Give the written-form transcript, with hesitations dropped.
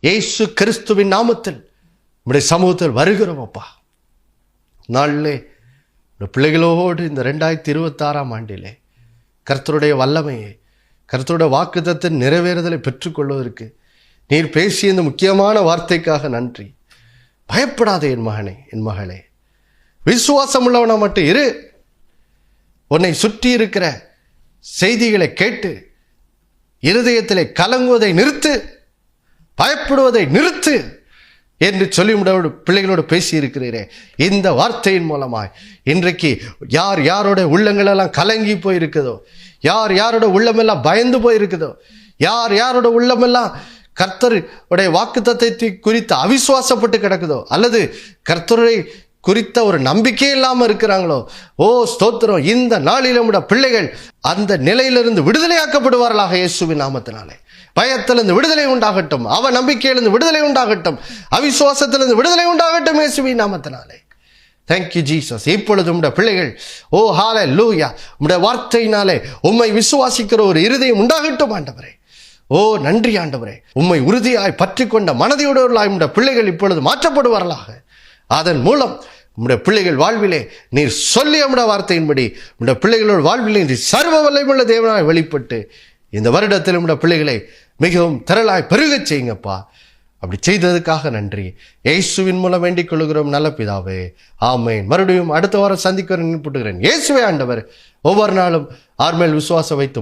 இயேசு கிறிஸ்துவின் நாமத்தில் உம்முடைய சமூகத்தில் வருகிறோம் அப்பா. நாளிலே பிள்ளைகளோடு இந்த 2026 ஆண்டிலே கர்த்தருடைய வல்லமையை, கர்த்தருடைய வாக்குத்தத்தத்தின் நிறைவேறுதலை பெற்றுக்கொள்வதற்கு நீர் பேசிய இந்த முக்கியமான வார்த்தைக்காக நன்றி. பயப்படாதே என் மகனே, என் மகளே, விசுவாசம் உள்ளவனா மட்டும் இரு. உன்னை சுற்றி இருக்கிற செய்திகளை கேட்டு இருதயத்திலே கலங்குவதை நிறுத்து, பயப்படுவதை நிறுத்து என்று சொல்லி பிள்ளைகளோடு பேசி இருக்கிறீரே. இந்த வார்த்தையின் மூலமாய் இன்றைக்கு யார் யாரோட உள்ளங்களெல்லாம் கலங்கி போயிருக்குதோ, யார் யாரோட உள்ளமெல்லாம் பயந்து போயிருக்குதோ, யார் யாரோட உள்ளமெல்லாம் கர்த்தருடைய வாக்குத்தத்தத்தை குறித்து அவிசுவாசப்பட்டு கிடக்குதோ, அல்லது கர்த்தரை குறித்த ஒரு நம்பிக்கை இல்லாமல் இருக்கிறாங்களோ, ஓ ஸ்தோத்திரம், இந்த நாளில் நம்முடைய பிள்ளைகள் அந்த நிலையிலிருந்து விடுதலையாக்கப்படுவார்களாக இயேசுவின் நாமத்தினாலே. பயத்திலிருந்து விடுதலை உண்டாகட்டும், அவ நம்பிக்கையிலிருந்து விடுதலை உண்டாகட்டும், அவிசுவாசத்திலிருந்து விடுதலை உண்டாகட்டும் இயேசுவின் நாமத்தினாலே. Thank you Jesus. இப்பொழுது உம்முடைய பிள்ளைகள், ஓ ஹல்லேலூயா, உம்முடைய வார்த்தையினாலே உம்மை விசுவாசிக்கிற ஒரு இருதயம் உண்டாகட்டும் ஆண்டவரே. ஓ நன்றி ஆண்டவரே. உம்மை உறுதியாய் பற்றி கொண்ட மனதையுடையவர்களாய் உம்முடைய பிள்ளைகள் இப்பொழுது மாற்றப்படுவார்களாக. அதன் மூலம் உம்முடைய பிள்ளைகள் வாழ்விலே நீர் சொல்லி நம்முடைய வார்த்தையின்படி உம்முடைய பிள்ளைகளோட வாழ்விலே நீர் சர்வ வல்லமையுள்ள தேவனாய் வெளிப்பட்டு இந்த வருடத்தில் உம்முடைய பிள்ளைகளை மிகவும் திரளாய் பெருகச் செய்யுங்கப்பா. அப்படி செய்ததுக்காக நன்றி. இயேசுவின் மூலம் வேண்டிக் கொள்கிறோம் நல்ல பிதாவே, ஆமென். மறுபடியும் அடுத்த வாரம் சந்திக்க நினைப்புட்டுகிறேன். இயேசுவே ஆண்டவர். ஒவ்வொரு நாளும் ஆர்மேல் விசுவாசம் வைத்து